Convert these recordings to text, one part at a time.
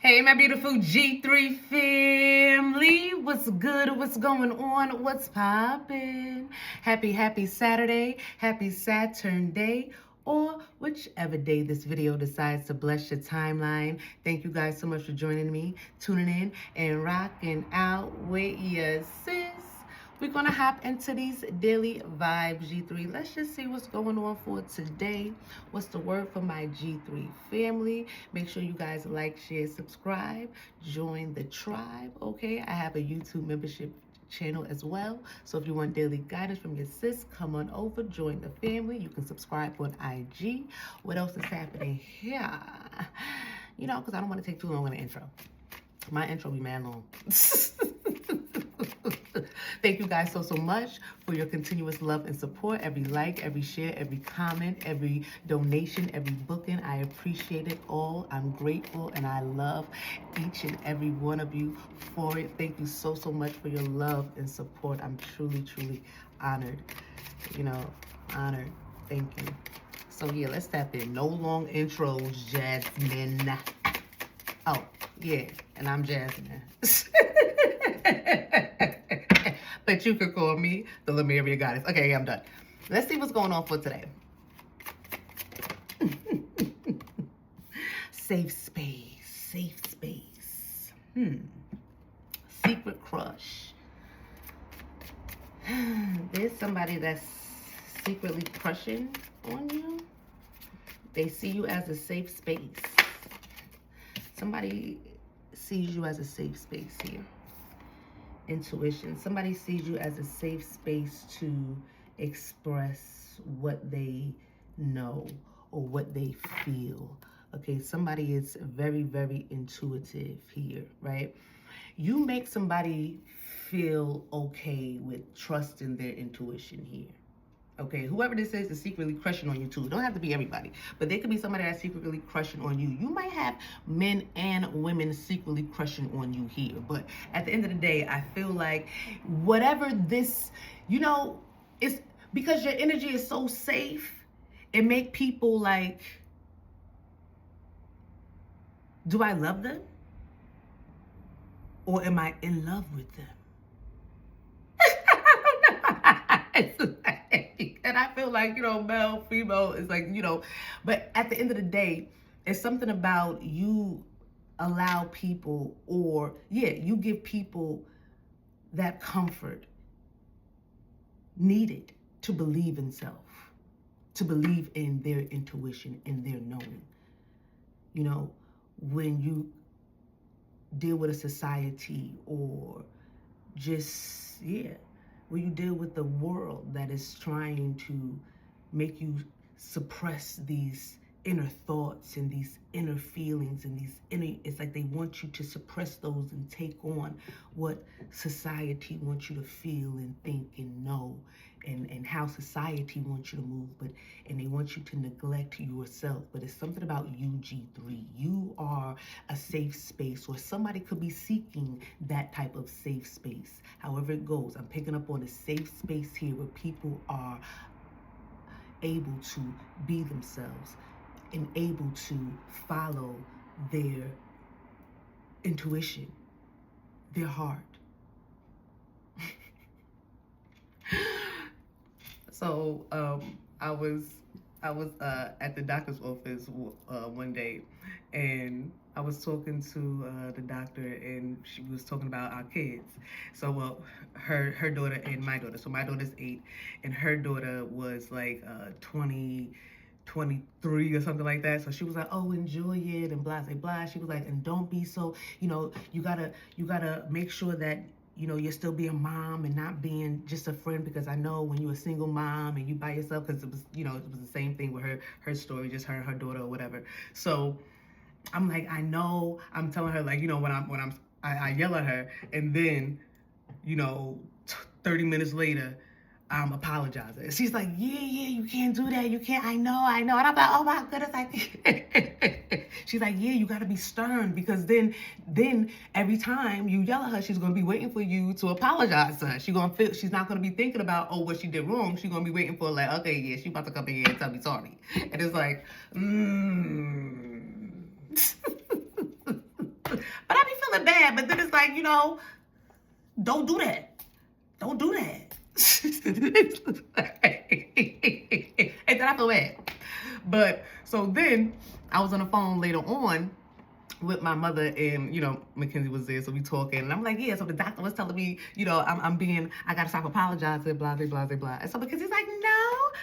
Hey, my beautiful G3 family. What's good? What's going on? What's poppin'? Happy Saturday. Happy Saturn day. Or whichever day this video decides to bless your timeline. Thank you guys so much for joining me, tuning in, and rocking out with your sis. We're going to hop into these daily vibes, G3. Let's just see what's going on for today. What's the word for my G3 family? Make sure you guys like, share, subscribe, join the tribe, okay? I have a YouTube membership channel as well. So if you want daily guidance from your sis, come on over, join the family. You can subscribe on IG. What else is happening here? You know, because I don't want to take too long in the intro. My intro be mad long. Thank you guys so much for your continuous love and support. Every like, every share, every comment, every donation, every booking. I appreciate it all. I'm grateful and I love each and every one of you for it. Thank you so much for your love and support. I'm truly honored. You know, honored. Thank you. So yeah, let's tap in. No long intros, Jasmine. Oh, yeah, and I'm Jasmine. But you could call me the Lemuria Goddess. Okay, I'm done. Let's see what's going on for today. Safe space. Safe space. Secret crush. There's somebody that's secretly crushing on you. They see you as a safe space. Somebody sees you as a safe space here. Intuition. Somebody sees you as a safe space to express what they know or what they feel. Okay, somebody is very intuitive here, right? You make somebody feel okay with trusting their intuition here. Okay, whoever this is secretly crushing on you too. It don't have to be everybody, but there could be somebody that's secretly crushing on you. You might have men and women secretly crushing on you here, but at the end of the day, I feel like whatever this, you know, it's because your energy is so safe, it make people like, do I love them? Or am I in love with them? And I feel like, you know, male, female is like, you know, but at the end of the day, it's something about you allow people or, yeah, you give people that comfort needed to believe in self, to believe in their intuition, in their knowing. You know, when you deal with a society or just, yeah, when you deal with the world that is trying to make you suppress these inner thoughts and these inner feelings and these inner, it's like they want you to suppress those and take on what society wants you to feel and think and know and how society wants you to move, but and they want you to neglect yourself. But it's something about you, G3. You are a safe space, or somebody could be seeking that type of safe space. However it goes, I'm picking up on a safe space here where people are able to be themselves and able to follow their intuition, their heart. So I was at the doctor's office one day, and I was talking to the doctor, and she was talking about our kids. So, well, her daughter and my daughter. So my daughter's 8, and her daughter was like 23 or something like that. So she was like, oh, enjoy it and blah, blah, blah. She was like, and don't be so, you know, you gotta make sure that, you know, you're still being a mom and not being just a friend, because I know when you're a single mom and you by yourself, because it was, you know, it was the same thing with her story, just her and her daughter or whatever. So I'm like, I know, I'm telling her, like, you know, I yell at her, and then, you know, 30 minutes later, I'm apologizing. She's like, yeah, you can't do that. You can't, I know. And I'm like, oh my goodness. She's like, yeah, you got to be stern, because then every time you yell at her, she's going to be waiting for you to apologize to her. She's not going to be thinking about, oh, what she did wrong. She's going to be waiting for, like, okay, yeah, she about to come in here and tell me sorry. And it's like, I be feeling bad, but then it's like, don't do that. Don't do that. And then I feel bad. But so then I was on the phone later on with my mother, and Mackenzie was there, so we talking, and I'm like, yeah, so the doctor was telling me, I gotta stop apologizing, blah blah blah blah blah. And so Mackenzie's like, no,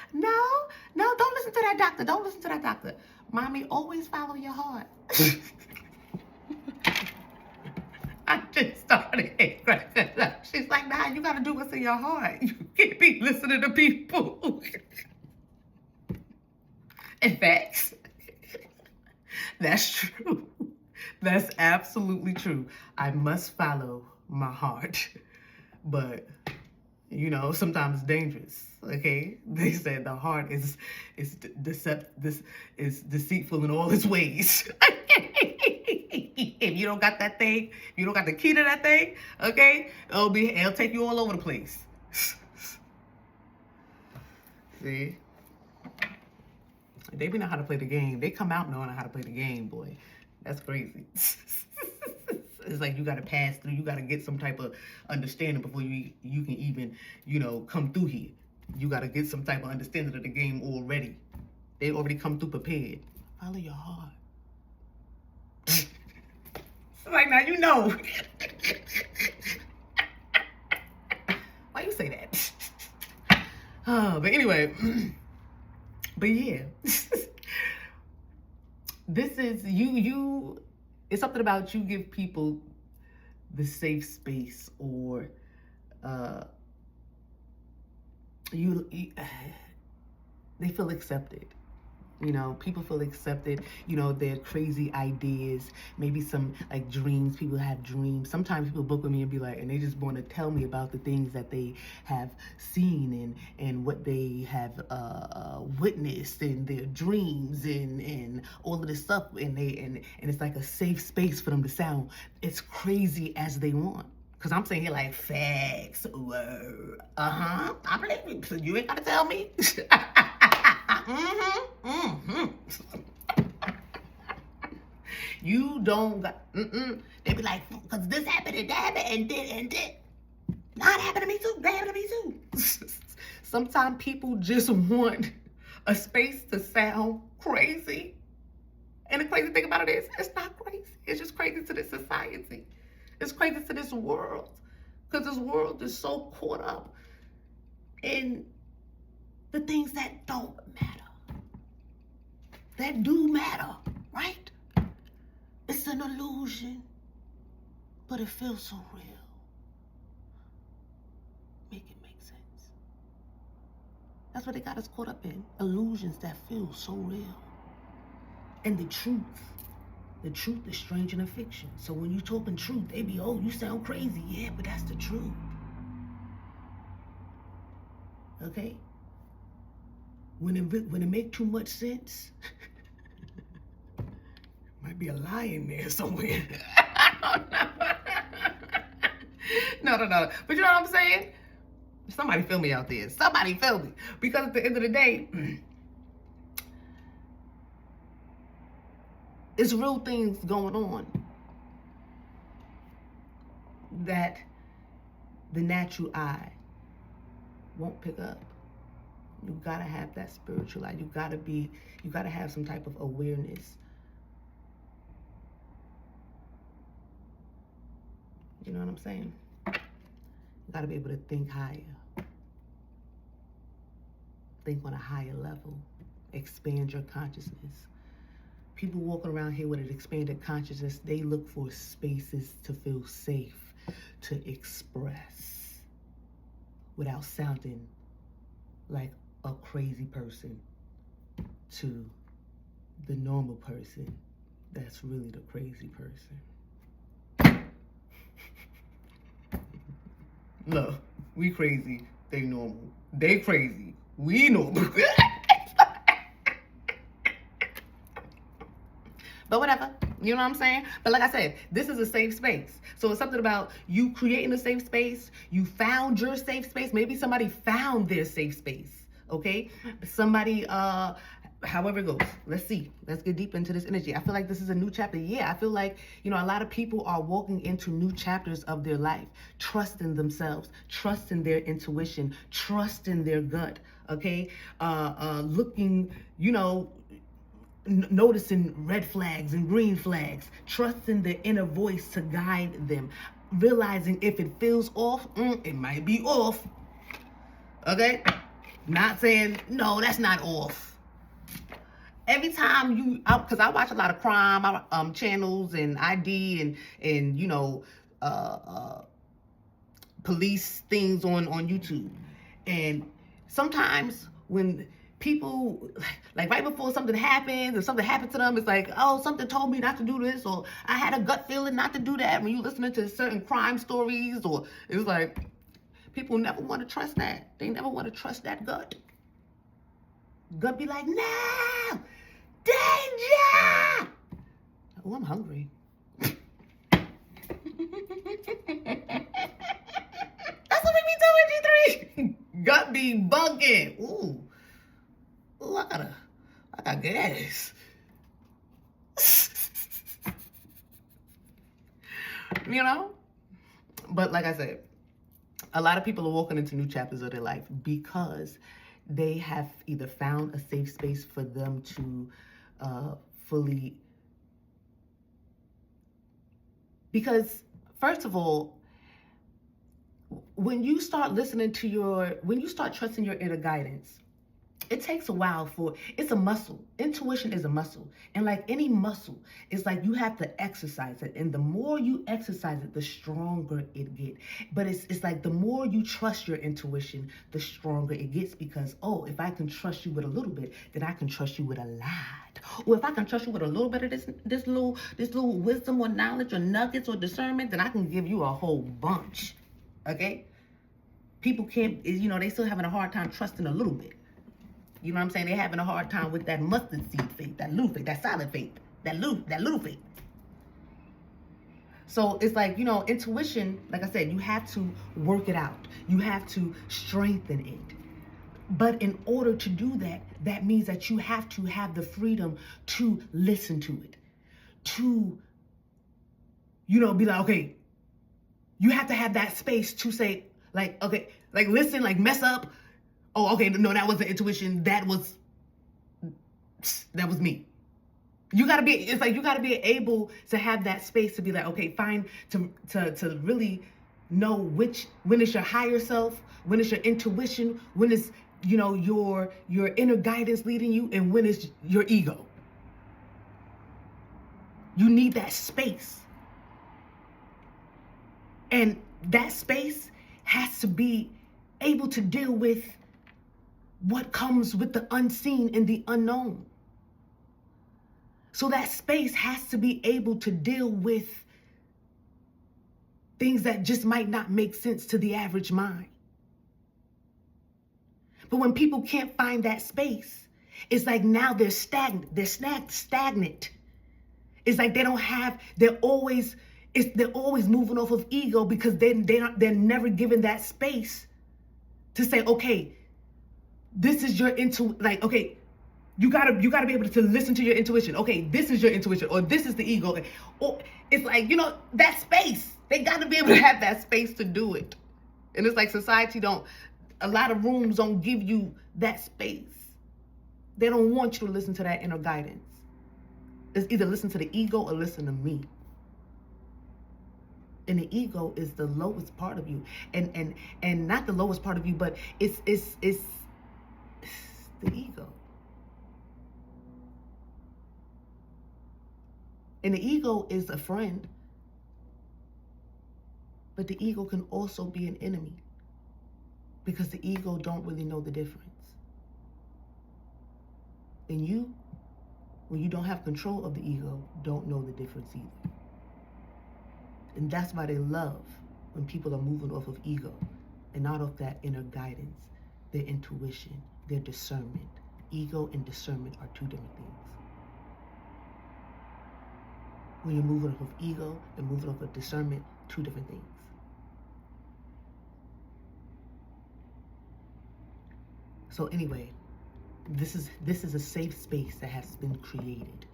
don't listen to that doctor, don't listen to that doctor. Mommy, always follow your heart. I just started cracking up. She's like, nah, you gotta do what's in your heart. You can't be listening to people. In fact, that's true. That's absolutely true. I must follow my heart. But, sometimes it's dangerous. Okay? They said the heart is deceitful in all its ways. If you don't got that thing, if you don't got the key to that thing, okay, it'll take you all over the place. See? They be know how to play the game. They come out knowing how to play the game, boy. That's crazy. It's like you got to pass through. You got to get some type of understanding before you can even, come through here. You got to get some type of understanding of the game already. They already come through prepared. Follow your heart. It's like, now you know. Why you say that? But anyway, but yeah. This is you it's something about you give people the safe space, or they feel accepted. People feel accepted. Their crazy ideas, maybe some like dreams. People have dreams. Sometimes people book with me and be like, and they just want to tell me about the things that they have seen and what they have witnessed in their dreams and all of this stuff. And it's like a safe space for them to sound as crazy as they want. Cause I'm saying here like facts, word, I believe you. So you ain't gotta tell me. You don't got, They be like, cause this happened and that happened and did. Not happened to me too, that happened to me too. Sometimes people just want a space to sound crazy. And the crazy thing about it is, it's not crazy. It's just crazy to this society. It's crazy to this world. Because this world is so caught up in the things that don't matter. That do matter, right? It's an illusion, but it feels so real. Make it make sense. That's what they got us caught up in. Illusions that feel so real. And the truth is stranger than fiction. So when you talking truth, they be, oh, you sound crazy. Yeah, but that's the truth. Okay? When it make too much sense, might be a lie in there somewhere. No. But you know what I'm saying? Somebody feel me out there. Somebody feel me. Because at the end of the day, it's real things going on that the natural eye won't pick up. You gotta have that spiritual eye. You gotta have some type of awareness. You know what I'm saying? You gotta be able to think higher. Think on a higher level. Expand your consciousness. People walking around here with an expanded consciousness, they look for spaces to feel safe, to express without sounding like a crazy person to the normal person that's really the crazy person. Look, we crazy, they normal. They crazy, we normal. But whatever, you know what I'm saying? But like I said, this is a safe space. So it's something about you creating a safe space. You found your safe space. Maybe somebody found their safe space, okay? Somebody however it goes, let's see. Let's get deep into this energy. I feel like this is a new chapter. Yeah, I feel like, a lot of people are walking into new chapters of their life, trusting themselves, trusting their intuition, trusting their gut, okay? Looking, noticing red flags and green flags, trusting their inner voice to guide them, realizing if it feels off, it might be off, okay? Not saying, no, that's not off. Every time because I watch a lot of crime channels and ID and police things on YouTube, and sometimes when people, like right before something happens, if something happened to them, it's like, oh, something told me not to do this, or I had a gut feeling not to do that. When you listening to certain crime stories, or it's like people never want to trust that. They never want to trust that gut. Gut be like, no, danger. Oh, I'm hungry. That's what we be doing, G3. Gut be bugging. Ooh, I got gas. But like I said, a lot of people are walking into new chapters of their life because they have either found a safe space for them to fully. Because first of all, when you start trusting your inner guidance, it takes a while it's a muscle. Intuition is a muscle. And like any muscle, it's like you have to exercise it. And the more you exercise it, the stronger it gets. But it's like the more you trust your intuition, the stronger it gets, because, if I can trust you with a little bit, then I can trust you with a lot. Or if I can trust you with a little bit of this little wisdom or knowledge or nuggets or discernment, then I can give you a whole bunch. Okay? People can't, they still having a hard time trusting a little bit. You know what I'm saying? They're having a hard time with that mustard seed faith, that little faith, that solid faith, that little faith. So it's like, intuition, like I said, you have to work it out. You have to strengthen it. But in order to do that, that means that you have to have the freedom to listen to it. To, be like, okay, you have to have that space to say, like, okay, like listen, like mess up. Oh, okay, no, that wasn't intuition. That was me. You gotta be able to have that space to be like, okay, fine, to really know when it's your higher self, when it's your intuition, when it's, your inner guidance leading you, and when it's your ego. You need that space. And that space has to be able to deal with what comes with the unseen and the unknown. So that space has to be able to deal with things that just might not make sense to the average mind. But when people can't find that space, it's like now they're stagnant. They're stagnant. It's like they're always moving off of ego, because they're never given that space to say, okay, this is your okay, you gotta be able to listen to your intuition. Okay, this is your intuition, or this is the ego. Or it's like, that space. They gotta be able to have that space to do it. And it's like society a lot of rooms don't give you that space. They don't want you to listen to that inner guidance. It's either listen to the ego or listen to me. And the ego is the lowest part of you. And not the lowest part of you, but it's the ego. And the ego is a friend, but the ego can also be an enemy, because the ego don't really know the difference. And you, when you don't have control of the ego, don't know the difference either. And that's why they love when people are moving off of ego and not off that inner guidance, their intuition, their discernment. Ego and discernment are two different things. When you're moving off of ego and moving off of discernment, two different things. So anyway, this is a safe space that has been created.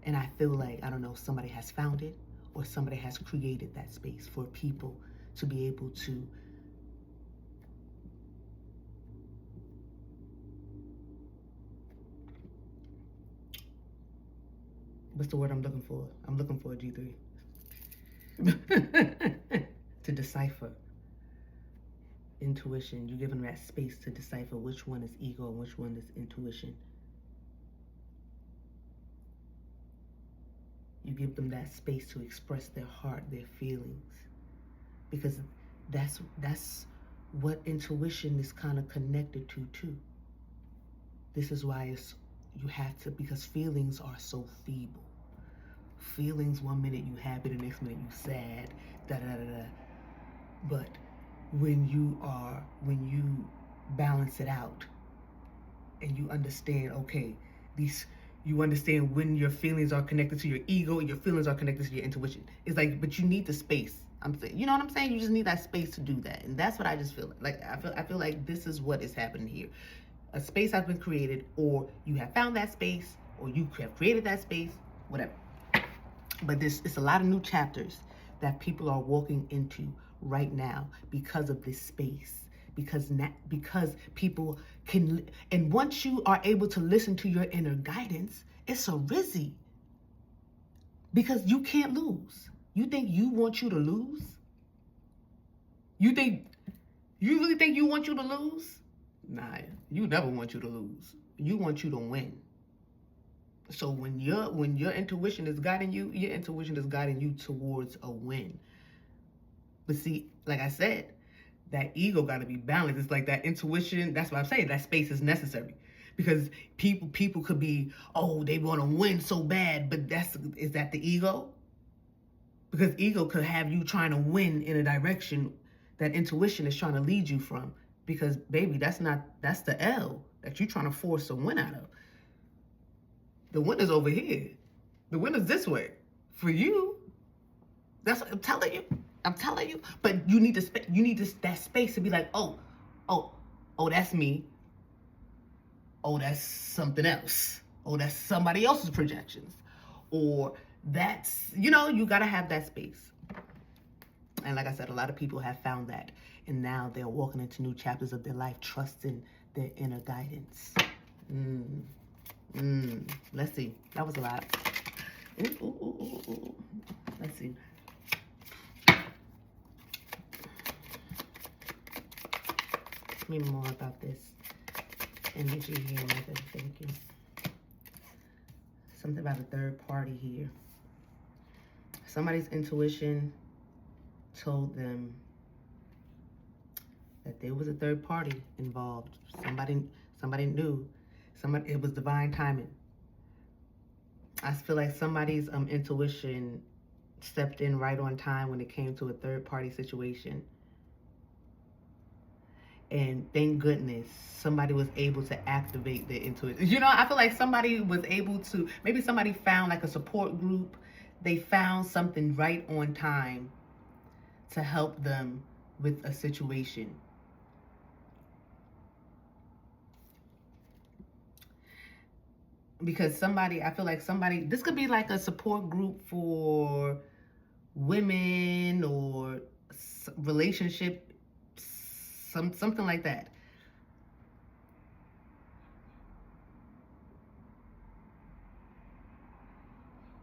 And I feel like, I don't know, somebody has found it or somebody has created that space for people to be able to what's the word I'm looking for? I'm looking for a G3. To decipher intuition. You give them that space to decipher which one is ego and which one is intuition. You give them that space to express their heart, their feelings. Because that's what intuition is kind of connected to too. This is why you have to, because feelings are so feeble. Feelings, one minute you happy, the next minute you sad, But when you balance it out and you understand, okay, you understand when your feelings are connected to your ego and your feelings are connected to your intuition. It's like, but you need the space. I'm saying, you know what I'm saying? You just need that space to do that. And that's what I just feel like. I feel like this is what is happening here. A space has been created, or you have found that space, or you have created that space, whatever. But it's a lot of new chapters that people are walking into right now because of this space. Because people can, and once you are able to listen to your inner guidance, it's a rizzy. Because you can't lose. You think you want you to lose? You really think you want you to lose? Nah, you never want you to lose. You want you to win. So when your intuition is guiding you, your intuition is guiding you towards a win. But see, like I said, that ego got to be balanced. It's like that intuition. That's what I'm saying. That space is necessary, because people could be, oh, they want to win so bad, but is that the ego? Because ego could have you trying to win in a direction that intuition is trying to lead you from. Because baby, that's the L that you're trying to force a win out of. The win is over here. The win is this way. For you, that's what I'm telling you. But you need that space to be like, oh, that's me. Oh, that's something else. Oh, that's somebody else's projections. Or that's, you gotta have that space. And like I said, a lot of people have found that. And now they're walking into new chapters of their life, trusting their inner guidance. Let's see. That was a lot. Ooh. Let's see. Tell me more about this energy here, Mother. Thank you. Something about a third party here. Somebody's intuition told them that there was a third party involved. Somebody knew. It was divine timing. I feel like somebody's intuition stepped in right on time when it came to a third party situation. And thank goodness somebody was able to activate their intuition. I feel like somebody was able to, maybe somebody found like a support group. They found something right on time to help them with a situation. Because I feel like this could be like a support group for women or relationship, something like that.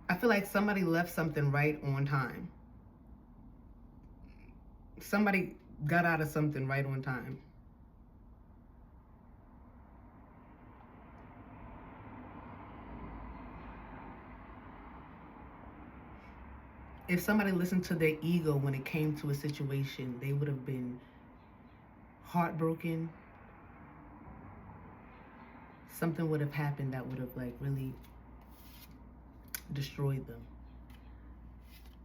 I feel like somebody left something right on time. Somebody got out of something right on time. If somebody listened to their ego when it came to a situation, they would have been heartbroken. Something would have happened that would have like really destroyed them.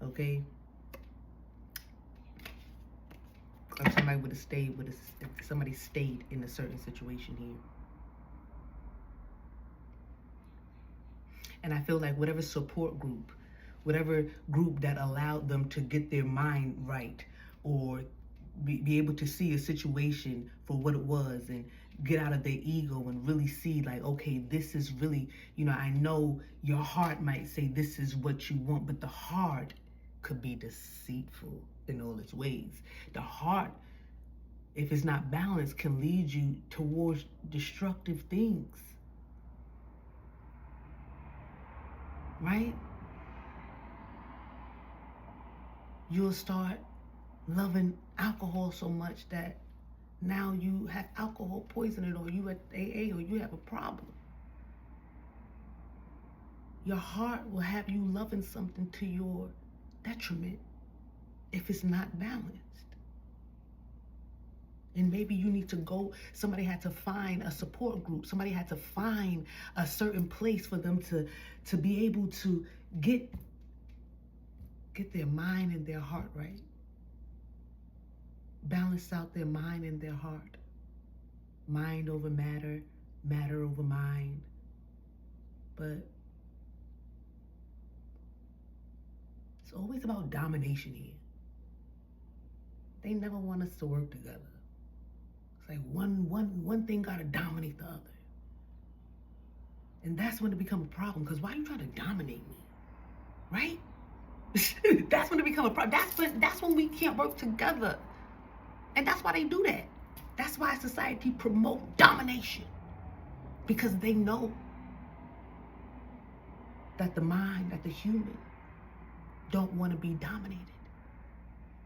Okay? If somebody would have stayed if somebody stayed in a certain situation here. And I feel like whatever support group, whatever group that allowed them to get their mind right, or be able to see a situation for what it was, and get out of their ego and really see like, okay, this is really, I know your heart might say this is what you want, but the heart could be deceitful in all its ways. The heart, if it's not balanced, can lead you towards destructive things. Right? You'll start loving alcohol so much that now you have alcohol poisoning, or you at AA, or you have a problem. Your heart will have you loving something to your detriment if it's not balanced. And maybe you need to go, somebody had to find a support group. Somebody had to find a certain place for them to be able to get their mind and their heart right. Balance out their mind and their heart. Mind over matter, matter over mind. But it's always about domination here. They never want us to work together. It's like one thing gotta dominate the other. And that's when it becomes a problem, because why are you trying to dominate me? Right? That's when it becomes a problem. That's when we can't work together. And that's why they do that. That's why society promotes domination. Because they know that the mind, that the human, don't want to be dominated.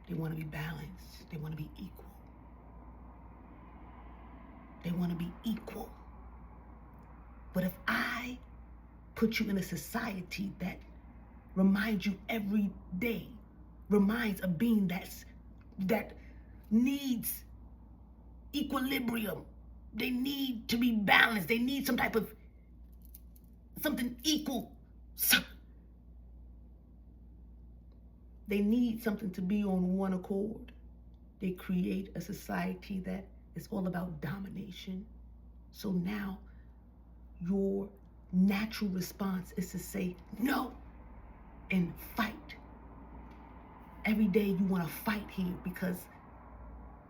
They want to be balanced. They want to be equal. They want to be equal. But if I put you in a society that reminds you every day, reminds a being that needs equilibrium, they need to be balanced, they need some type of something equal, they need something to be on one accord. They create a society that is all about domination. So now your natural response is to say no and fight. Every day you want to fight here because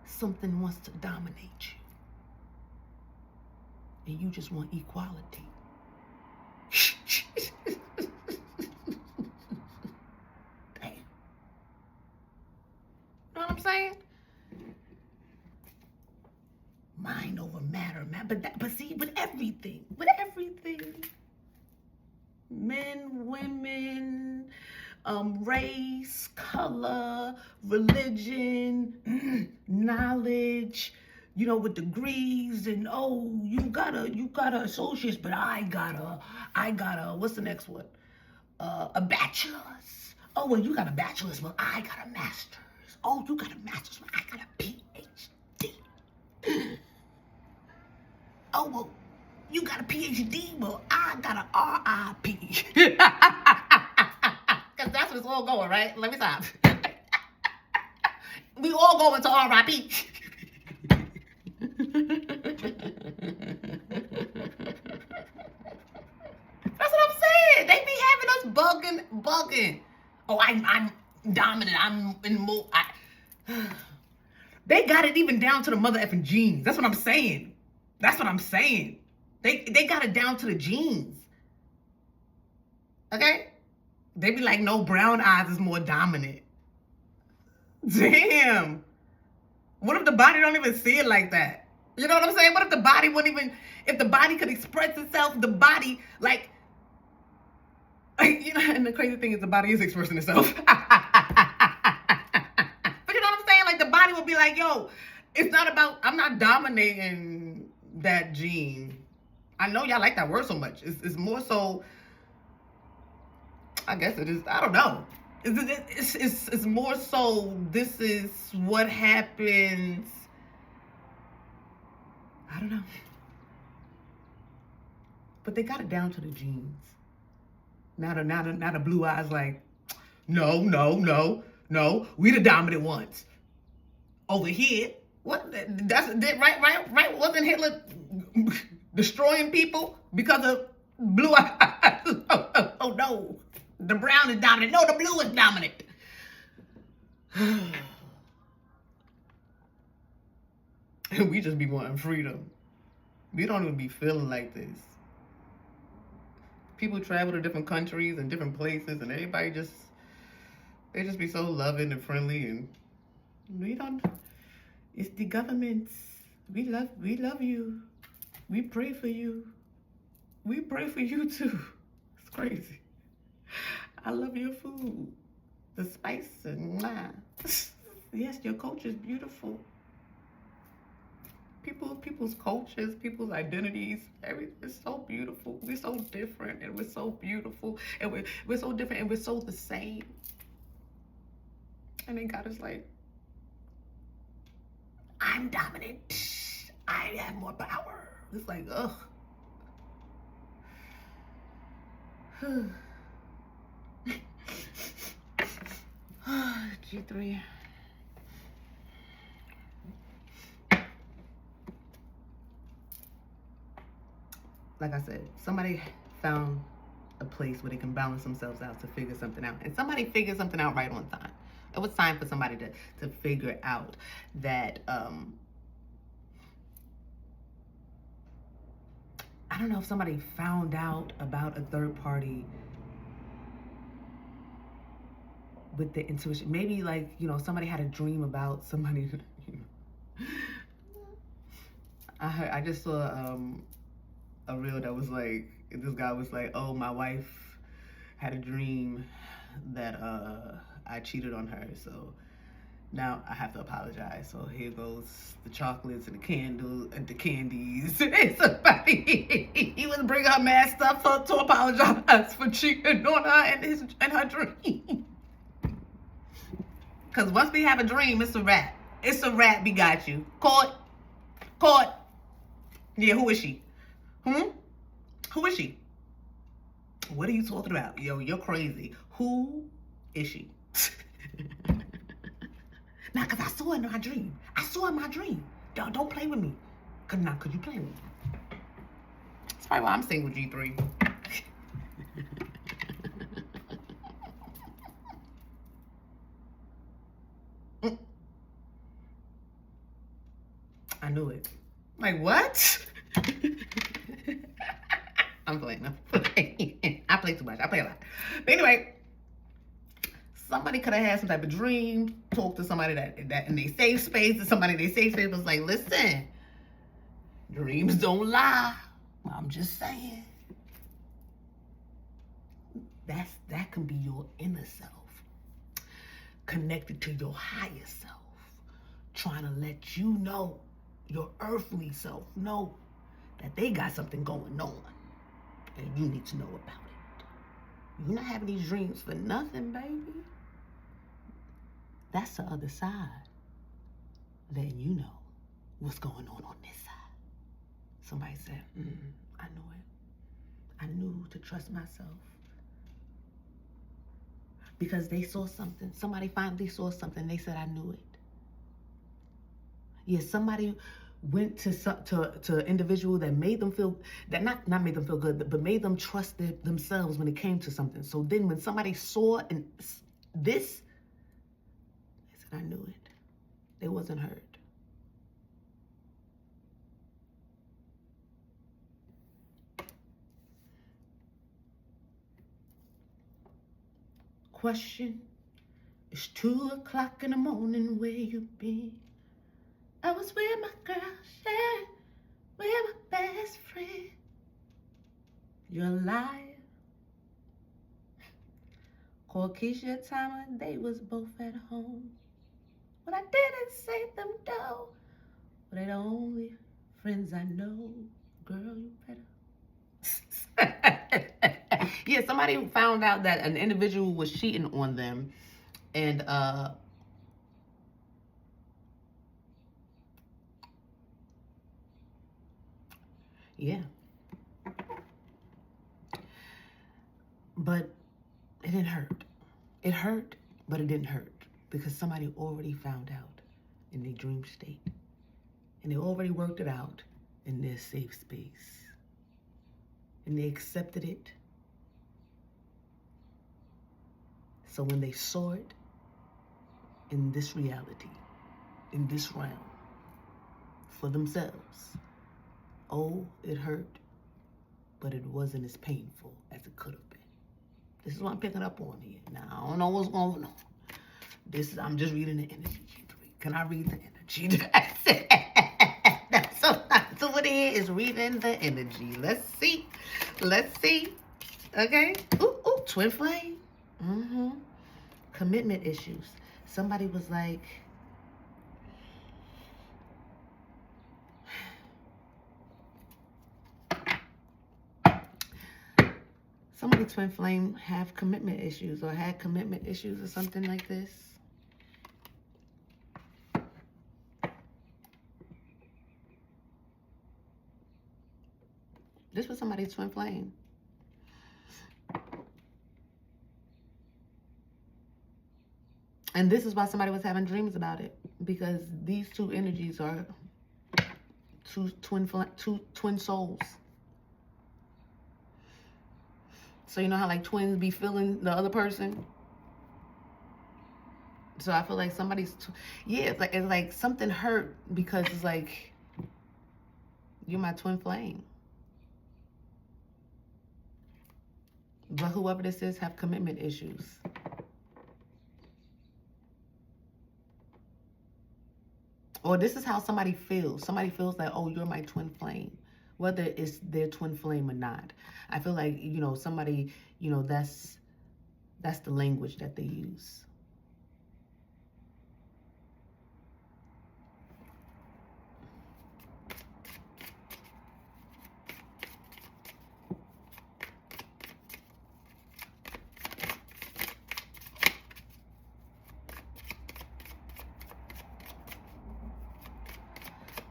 something wants to dominate you. And you just want equality. Damn. You know what I'm saying? Mind over matter, man. But see, with everything, men, women, race, color, religion, knowledge, with degrees, and you got a associate's, but I got a what's the next one? A bachelor's. Oh, well, you got a bachelor's, well, I got a master's. Oh, you got a master's, well, I got a PhD. Oh, well, you got a PhD, well, I got a RIP. Because that's what it's all going, right? Let me stop. We all go into RIP. That's what I'm saying. They be having us bugging. Oh, I'm dominant. I'm in more. They got it even down to the mother effing genes. That's what I'm saying. They got it down to the genes. Okay? They be like, no, brown eyes is more dominant. Damn. What if the body don't even see it like that? You know what I'm saying? What if the body if the body could express itself, the body, and the crazy thing is the body is expressing itself. But you know what I'm saying? Like, the body would be like, yo, it's not about, I'm not dominating that gene. I know y'all like that word so much. It's more so, I guess it is, I don't know. It's more so, this is what happens. I don't know. But they got it down to the genes. Now the blue eyes like, no, we the dominant ones. Over here, what? That's right. Wasn't Hitler destroying people because of blue eyes? Oh no, the brown is dominant. No, the blue is dominant. And we just be wanting freedom. We don't even be feeling like this. People travel to different countries and different places, and everybody they just be so loving and friendly, and we don't. It's the governments. We love you. We pray for you. We pray for you too. It's crazy. I love your food. The spice and yes, your culture is beautiful. People's cultures, people's identities, everything is so beautiful. We're so different and we're so beautiful. And we're so different and we're so the same. And then God is like, I'm dominant. I have more power. It's like, ugh. G3. Like I said, somebody found a place where they can balance themselves out to figure something out. And somebody figured something out right on time. It was time for somebody to figure out that, I don't know if somebody found out about a third party with the intuition. Maybe like, somebody had a dream about somebody. I just saw a reel that was like, this guy was like, oh, my wife had a dream that I cheated on her, so now I have to apologize. So here goes the chocolates and the candles and the candies. Somebody, he was bringing her mad stuff to apologize for cheating on her and her dream. Because once we have a dream, it's a wrap. It's a wrap. We got you. Caught. Yeah, who is she? Who is she? What are you talking about? Yo, you're crazy. Who is she? Now, because I saw it in my dream. Don't play with me. Because you play with me. That's probably why I'm single, G3. I knew it. Like, what? I'm playing. I play too much. I play a lot. But anyway, somebody could have had some type of dream, talked to somebody that in their safe space, and somebody in their safe space was like, listen, dreams don't lie. I'm just saying. That can be your inner self, connected to your higher self, trying to let you know, your earthly self know that they got something going on, and you need to know about it. You're not having these dreams for nothing, baby. That's the other side, letting you know what's going on this side. Somebody said, I knew it. I knew to trust myself. Because they saw something. Somebody finally saw something. They said, I knew it. Yeah, somebody went to an individual that made them feel, that not made them feel good, but made them trust themselves when it came to something. So then when somebody saw this, they said, I knew it. They wasn't hurt. Question, it's 2:00 in the morning, where you been? I was with my girl, yeah, with my best friend. You're a liar. Called Keisha time of day, was both at home. But I didn't say them though. But they the only friends I know. Girl, you better. Yeah, somebody found out that an individual was cheating on them. And yeah. But it didn't hurt. It hurt, but it didn't hurt. Because somebody already found out in their dream state. And they already worked it out in their safe space. And they accepted it. So when they saw it in this reality, in this realm, for themselves, oh, it hurt, but it wasn't as painful as it could have been. This is what I'm picking up on here. Now, I don't know what's going on. I'm just reading the energy. Can I read the energy? That's what it is, reading the energy. Let's see. Okay. Ooh, twin flame. Commitment issues. Somebody was like, somebody twin flame have commitment issues or had commitment issues or something like this. This was somebody's twin flame. And this is why somebody was having dreams about it, because these two energies are two twin souls. So you know how like twins be feeling the other person? So I feel like somebody's, it's like something hurt because it's like, you're my twin flame. But whoever this is have commitment issues. Or this is how somebody feels. Somebody feels like, oh, you're my twin flame. Whether it's their twin flame or not. I feel like, somebody, that's the language that they use.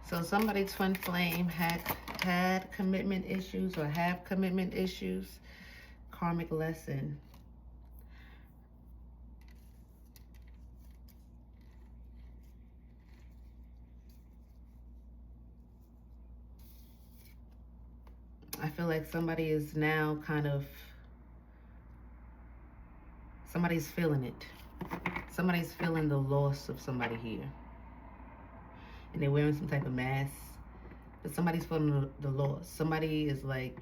So somebody twin flame had commitment issues or have commitment issues. Karmic lesson. I feel like somebody is now somebody's feeling it. Somebody's feeling the loss of somebody here. And they're wearing some type of mask. But somebody's feeling the loss. Somebody is like, I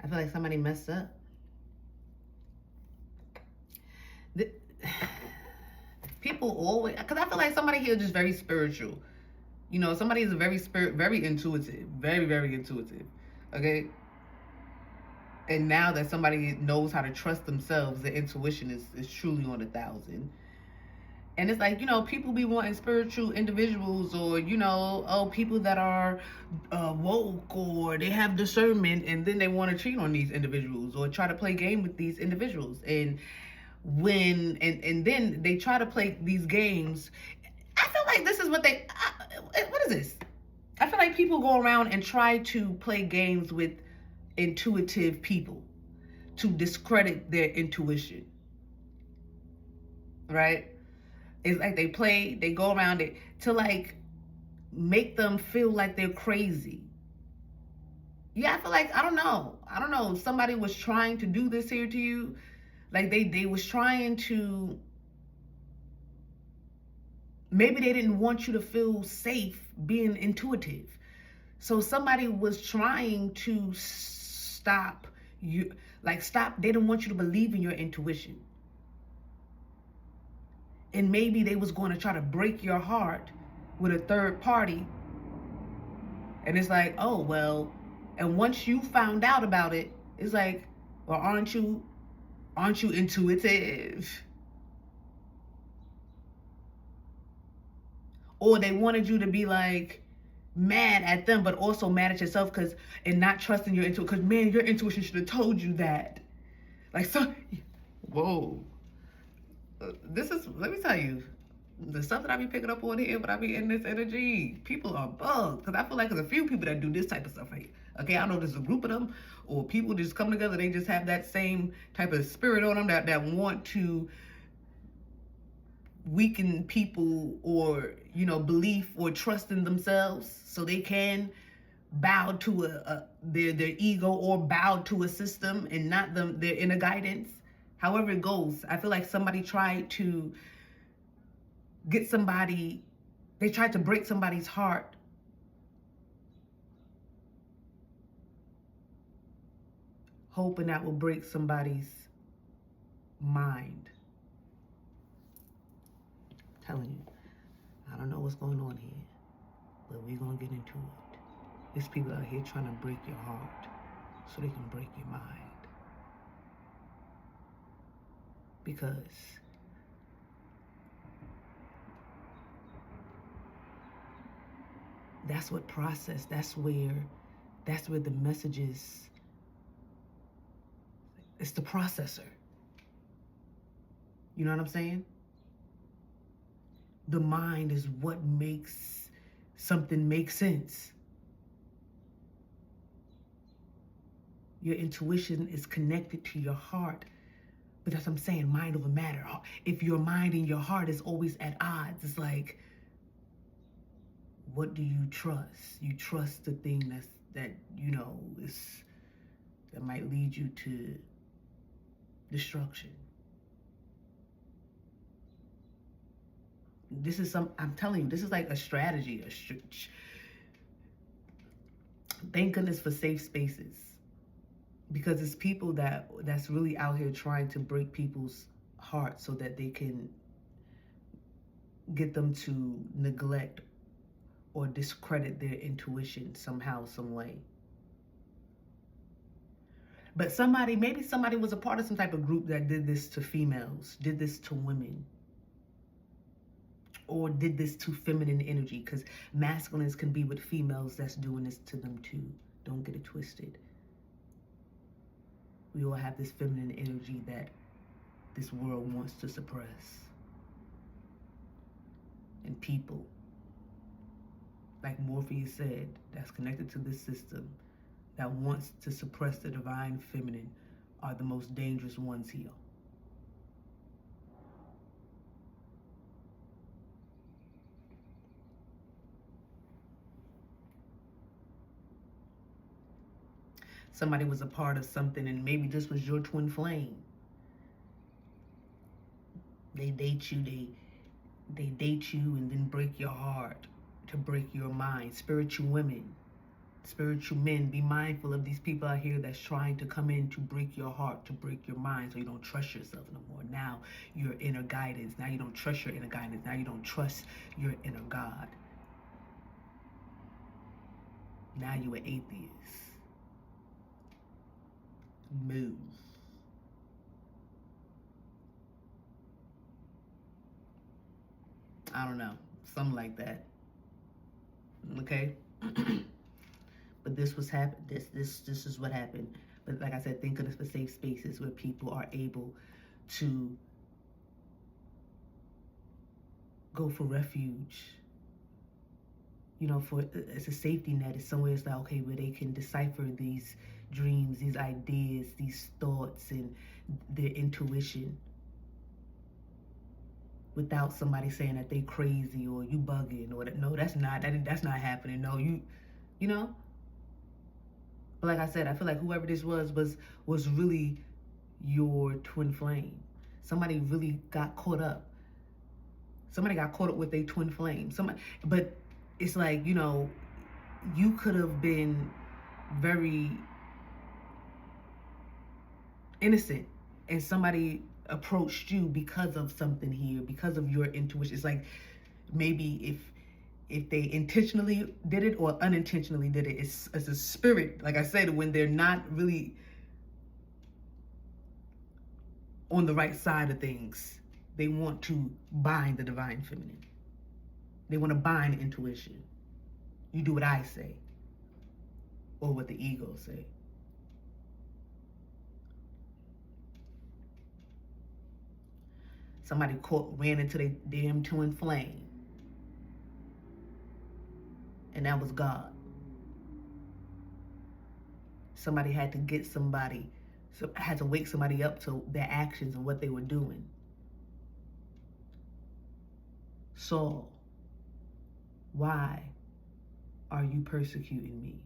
feel like somebody messed up. People always, because I feel like somebody here is just very spiritual. Somebody is very intuitive. Very, very intuitive. Okay? And now that somebody knows how to trust themselves, their intuition is truly on 1,000. And it's like, people be wanting spiritual individuals or, people that are woke or they have discernment, and then they want to cheat on these individuals or try to play game with these individuals. And then they try to play these games. I feel like this is what is this? I feel like people go around and try to play games with intuitive people to discredit their intuition, right? It's like they go around it to like make them feel like they're crazy. Yeah, I feel like, I don't know, somebody was trying to do this here to you. Like they was trying to, maybe they didn't want you to feel safe being intuitive. So somebody was trying to stop you, they didn't want you to believe in your intuition. And maybe they was going to try to break your heart with a third party. And it's like, oh, well, and once you found out about it, it's like, well, aren't you intuitive? Or they wanted you to be like mad at them, but also mad at yourself and not trusting your intuition. Because, man, your intuition should have told you that. Like, so, whoa. Let me tell you, the stuff that I be picking up on here, but I be in this energy, people are bugged. Because I feel like there's a few people that do this type of stuff here. Okay, I don't know if there's a group of them, or people just come together, they just have that same type of spirit on them that want to weaken people or, belief or trust in themselves so they can bow to their ego or bow to a system and not their inner guidance. However it goes, I feel like somebody tried to get somebody, they tried to break somebody's heart. Hoping that will break somebody's mind. I'm telling you, I don't know what's going on here, but we're going to get into it. There's people out here trying to break your heart so they can break your mind. Because that's what process, that's where the message is. It's the processor. You know what I'm saying? The mind is what makes something make sense. Your intuition is connected to your heart. But that's what I'm saying, mind over matter. If your mind and your heart is always at odds, it's like, what do you trust? You trust the thing that might lead you to destruction. I'm telling you, this is like a strategy. Thank goodness for safe spaces. Because it's people that's really out here trying to break people's hearts so that they can get them to neglect or discredit their intuition somehow, some way. But maybe somebody was a part of some type of group that did this to females, did this to women, or did this to feminine energy, because masculines can be with females that's doing this to them too. Don't get it twisted. We all have this feminine energy that this world wants to suppress. And people, like Morpheus said, that's connected to this system, that wants to suppress the divine feminine, are the most dangerous ones here. Somebody was a part of something, and maybe this was your twin flame. They date you, they date you and then break your heart to break your mind. Spiritual women, spiritual men, be mindful of these people out here that's trying to come in to break your heart, to break your mind, so you don't trust yourself no more. Now your inner guidance. Now you don't trust your inner guidance. Now you don't trust your inner God. Now you're an atheist. Move. I don't know, something like that. Okay. But this was this is what happened. But like I said, think of this for safe spaces where people are able to go for refuge. You know, it's a safety net. It's somewhere it's like, okay, where they can decipher these dreams, these ideas, these thoughts, and their intuition without somebody saying that they crazy or you bugging or that. No, that's not happening. No, you know. But like I said, I feel like whoever this was really your twin flame. Somebody really got caught up. Somebody got caught up with their twin flame. But it's like, you could have been very innocent and somebody approached you because of something here, because of your intuition. It's like maybe if they intentionally did it or unintentionally did it, it's a spirit. Like I said, when they're not really on the right side of things, they want to bind the divine feminine. They want to bind intuition. You do what I say or what the ego say. Somebody ran into their damn twin flame. And that was God. Somebody had to had to wake somebody up to their actions and what they were doing. Saul, why are you persecuting me?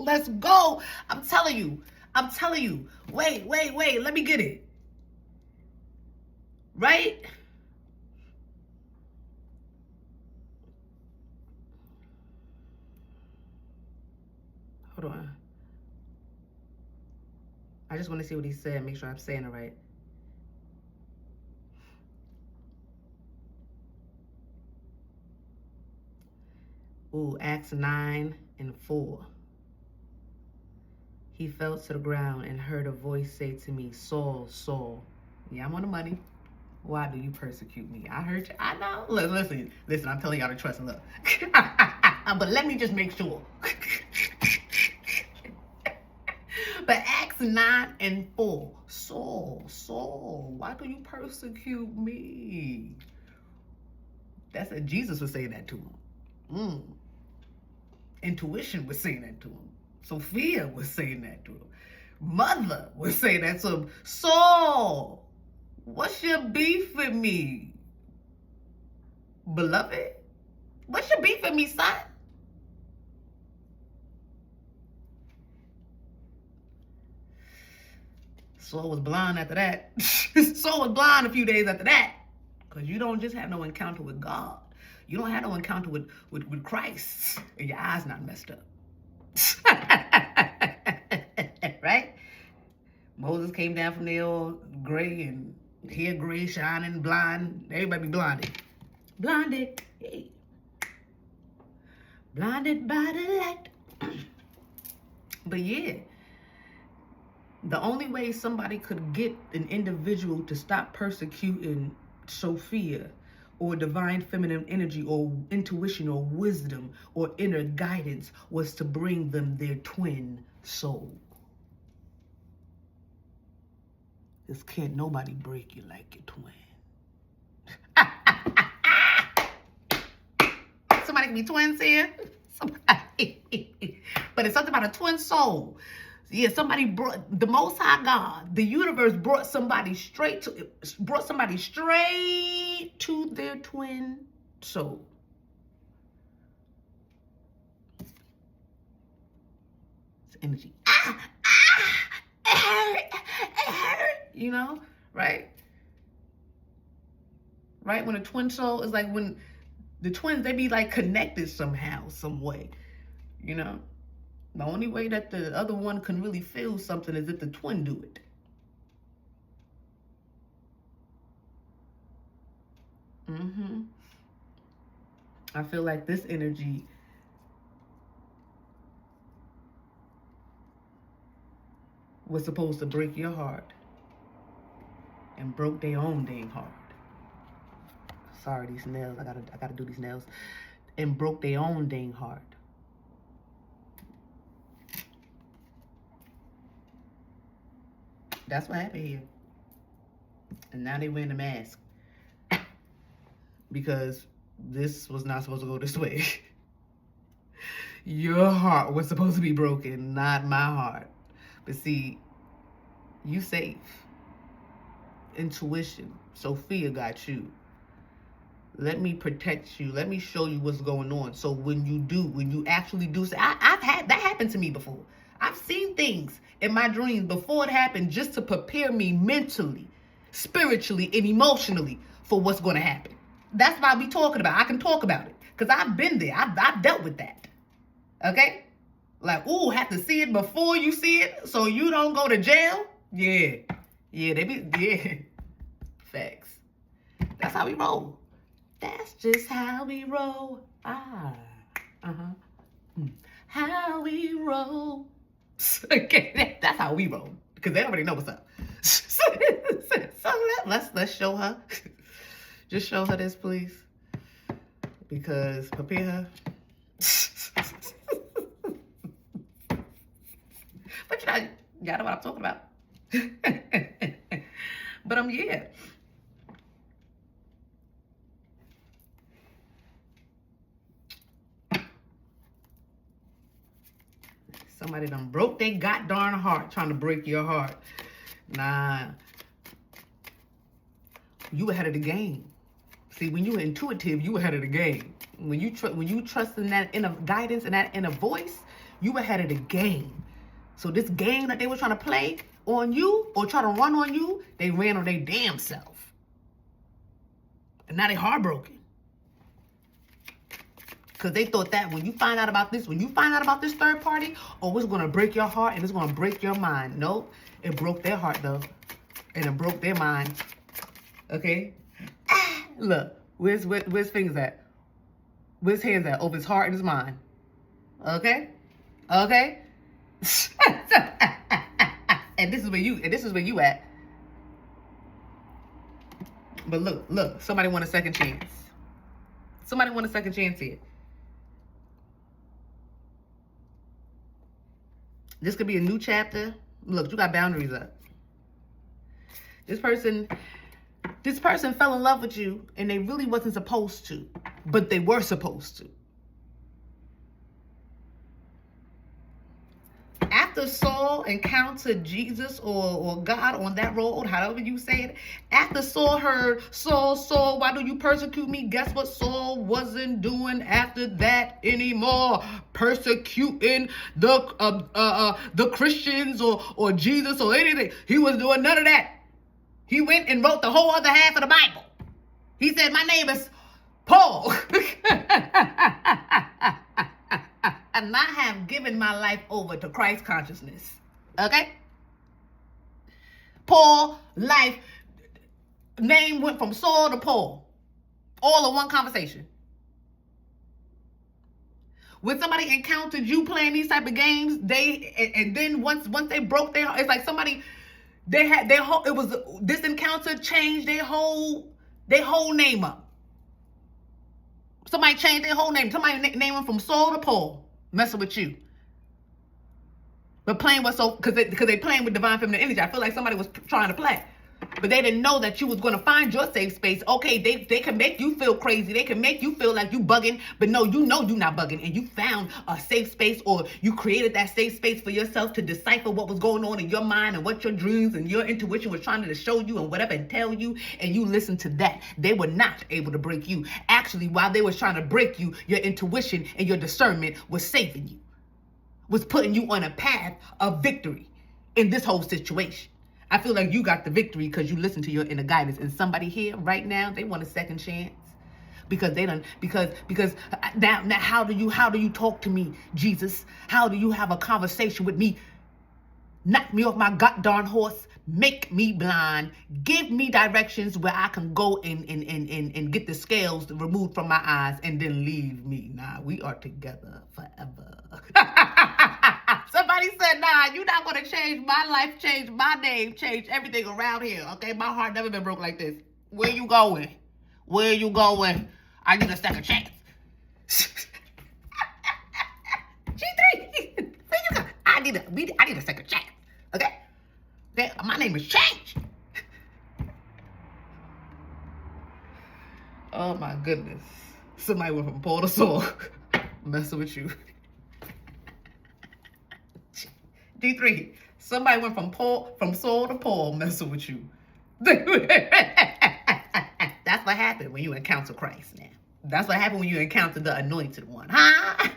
Let's go. I'm telling you. Wait. Let me get it. Right? Hold on. I just want to see what he said. Make sure I'm saying it right. Ooh, Acts 9:4. He fell to the ground and heard a voice say to me, Saul, Saul. Yeah, I'm on the money. Why do you persecute me? I heard you. I know. Listen, I'm telling y'all to trust and look. But let me just make sure. But Acts 9:4. Saul, why do you persecute me? That's what Jesus was saying that to him. Intuition was saying that to him. Sofia was saying that to him. Mother was saying that to him. Saul, what's your beef with me? Beloved? What's your beef with me, son? Saul was blind after that. Saul was blind a few days after that. Because you don't just have no encounter with God. You don't have no encounter with Christ. And your eyes not messed up. Right? Moses came down from there all gray and hair gray, shining, blind. Everybody be blinded. Blinded. Hey. Blinded by the light. But yeah. The only way somebody could get an individual to stop persecuting Sofia or divine feminine energy or intuition or wisdom or inner guidance was to bring them their twin soul. Because can't nobody break you like your twin. Somebody can be twins here. Somebody. But it's something about a twin soul. Yeah, somebody brought the Most High God, the universe brought somebody straight to their twin soul. It's energy. It hurt. You know, right? Right? When a twin soul is like when the twins, they be like connected somehow, some way, you know? The only way that the other one can really feel something is if the twin do it. I feel like this energy was supposed to break your heart and broke their own dang heart. Sorry, these nails. I gotta do these nails. And broke their own dang heart. That's what happened here. And now they wearing a mask. Because this was not supposed to go this way. Your heart was supposed to be broken, not my heart. But see, you safe. Intuition. Sofia got you. Let me protect you. Let me show you what's going on. So when you actually do, I've had that happen to me before. I've seen things in my dreams before it happened just to prepare me mentally, spiritually, and emotionally for what's going to happen. That's why we talking about. I can talk about it because I've been there. I've dealt with that. Okay? Like, ooh, have to see it before you see it so you don't go to jail? Yeah. Yeah. Facts. That's how we roll. That's just how we roll. How we roll. Okay, that's how we roll. Because they already know what's up. So let's show her. Just show her this, please. Because prepare her. But y'all know what I'm talking about. But yeah. Somebody done broke their goddamn heart trying to break your heart. Nah. You ahead of the game. See, when you were intuitive, you ahead of the game. When you trust in that inner guidance and that inner voice, You ahead of the game. So this game that they were trying to play on you or try to run on you, they ran on their damn self. And now they heartbroken. Because they thought that when you find out about this third party, oh, it's going to break your heart and it's going to break your mind. No, it broke their heart, though. And it broke their mind. Okay? Look, where's fingers at? Where's hands at? Over his heart and his mind. Okay? Okay? and this is where you at. But look, somebody want a second chance. Somebody want a second chance here. This could be a new chapter. Look, you got boundaries up. This person fell in love with you and they really wasn't supposed to, but they were supposed to. After Saul encountered Jesus or God on that road, however you say it, after Saul heard, Saul, why do you persecute me? Guess what Saul wasn't doing after that anymore? Persecuting the Christians or Jesus or anything. He was doing none of that. He went and wrote the whole other half of the Bible. He said, my name is Paul. And I have given my life over to Christ consciousness. Okay? Paul, life, name went from Saul to Paul. All in one conversation. When somebody encountered you playing these type of games, and then once they broke their, it's like somebody, they had their whole, this encounter changed their whole name up. Somebody changed their whole name. Somebody named them from Saul to Paul. Messing with you. But playing with because they playing with divine feminine energy. I feel like somebody was trying to play. But they didn't know that you was going to find your safe space. Okay, they can make you feel crazy. They can make you feel like you bugging. But no, you know you're not bugging. And you found a safe space, or you created that safe space for yourself to decipher what was going on in your mind and what your dreams and your intuition was trying to show you and whatever and tell you. And you listened to that. They were not able to break you. Actually, while they was trying to break you, your intuition and your discernment was saving you. Was putting you on a path of victory in this whole situation. I feel like you got the victory because you listened to your inner guidance. And somebody here right now, they want a second chance because they done because now how do you talk to me, Jesus? How do you have a conversation with me? Knock me off my goddamn horse, make me blind, give me directions where I can go and get the scales removed from my eyes and then leave me. Nah, we are together forever. Somebody said, nah, you're not going to change my life, change my name, change everything around here, okay? My heart never been broke like this. Where you going? Where you going? I need a second chance. G3, where you go? I need a second chance, okay? My name is Change. Oh, my goodness. Somebody went from Paul to Saul. Messing with you. D3, somebody went from Saul to Paul messing with you. That's what happened when you encounter Christ now. That's what happened when you encounter the anointed one. Huh?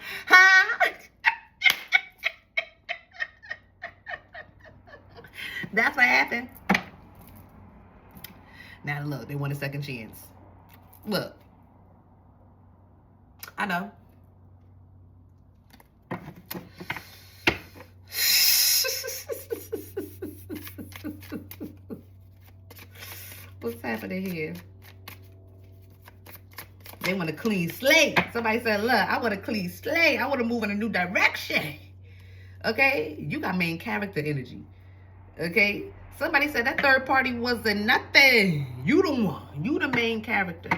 That's what happened. Now look, they want a second chance. Look. I know. What's happening here? They want a clean slate. Somebody said, look, I want a clean slate. I want to move in a new direction. Okay? You got main character energy. Okay? Somebody said that third party wasn't nothing. You the one. You the main character.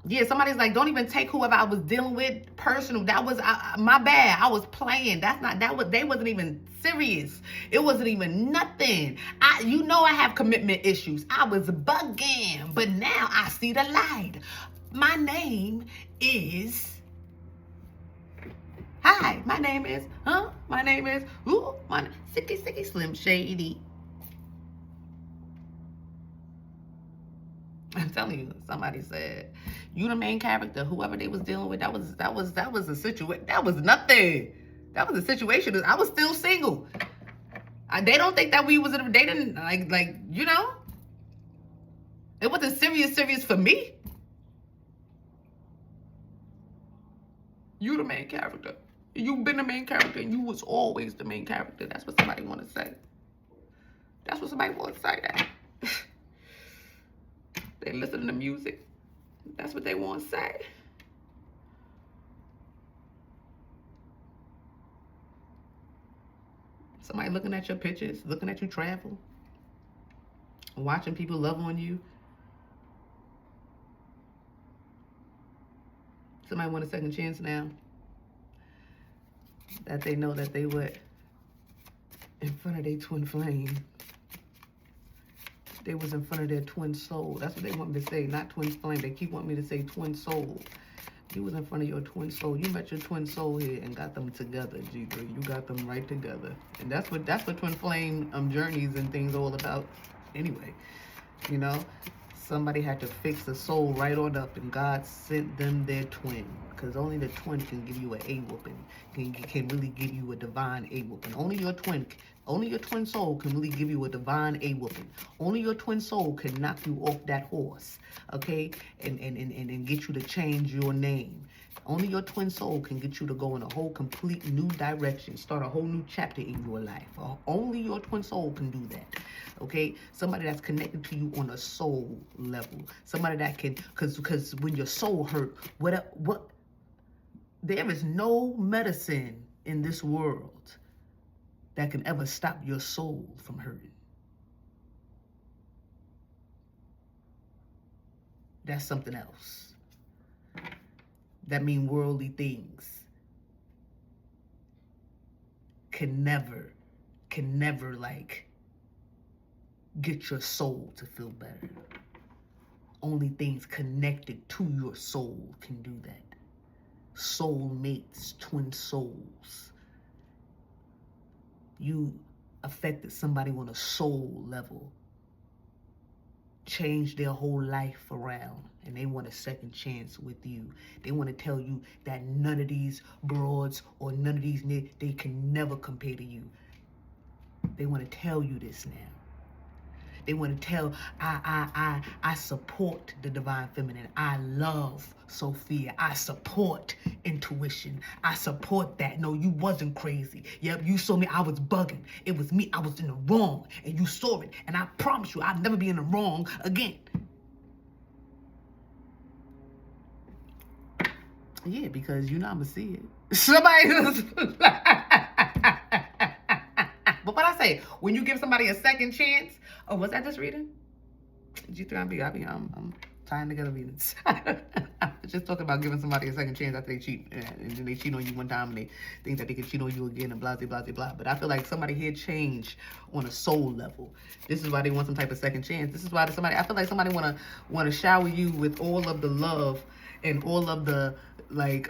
Yeah, somebody's like, don't even take whoever I was dealing with personal. That was my bad. I was playing. They wasn't even serious. It wasn't even nothing. I have commitment issues. I was bugging, but now I see the light. My name is, Sicky Slim Shady. I'm telling you, somebody said, you the main character. Whoever they was dealing with, that was a situation. That was nothing. That was a situation. I was still single. They don't think that we was in. They didn't like you know. It wasn't serious for me. You the main character. You've been the main character, and you was always the main character. That's what somebody want to say. That's what somebody want to say. That they listen to music. That's what they want to say. Somebody looking at your pictures, looking at you travel, watching people love on you. Somebody want a second chance now that they know that they were in front of their twin flame. They was in front of their twin soul. That's what they want me to say, not twin flame. They keep wanting me to say twin soul. You was in front of your twin soul. You met your twin soul here and got them together, G3. You got them right together. And that's what twin flame journeys and things all about anyway. You know? Somebody had to fix the soul right on up, and God sent them their twin. Because only the twin can give you an A-whooping. Can really give you a divine A-whooping. Only your twin soul can really give you a divine A-whooping. Only your twin soul can knock you off that horse, okay? And get you to change your name. Only your twin soul can get you to go in a whole complete new direction, start a whole new chapter in your life. Only your twin soul can do that, okay? Somebody that's connected to you on a soul level. Somebody that can, because when your soul hurt, there is no medicine in this world that can ever stop your soul from hurting. That's something else. That mean worldly things can never like get your soul to feel better. Only things connected to your soul can do that. Soul mates, twin souls. You affected somebody on a soul level, change their whole life around, and they want a second chance with you. They want to tell you that none of these broads or none of these they can never compare to you. They want to tell you this now. They want to tell, I support the divine feminine. I love Sofia. I support intuition. I support that. No, you wasn't crazy. Yep, you saw me. I was bugging. It was me. I was in the wrong. And you saw it. And I promise you, I'll never be in the wrong again. Yeah, because you know I'm going to see it. Somebody But what I say, when you give somebody a second chance, oh, was that just reading? G3, I'm tying together readings. Just talking about giving somebody a second chance after they cheat. And then they cheat on you one time and they think that they can cheat on you again and blah, blah, blah, blah. But I feel like somebody here changed on a soul level. This is why they want some type of second chance. This is why I feel like somebody want to shower you with all of the love and all of the, like,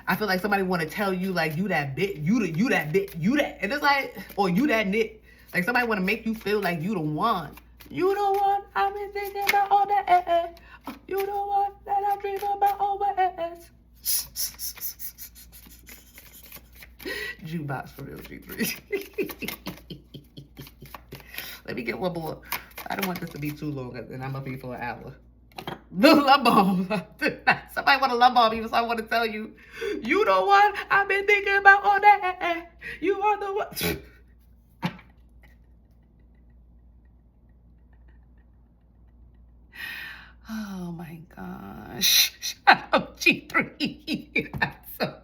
I feel like somebody want to tell you, like, you that bit, you that, and it's like, or you that knit. Like, somebody want to make you feel like you the one. You the one I've been thinking about all that. You the one that I dream about always. Jukebox for real, G3. Let me get one more. I don't want this to be too long, and I'm up here for an hour. The love bomb. Somebody want to love bomb you, so I want to tell you, you the one I've been thinking about all that. You are the one. Oh my gosh. Shut up, G3. So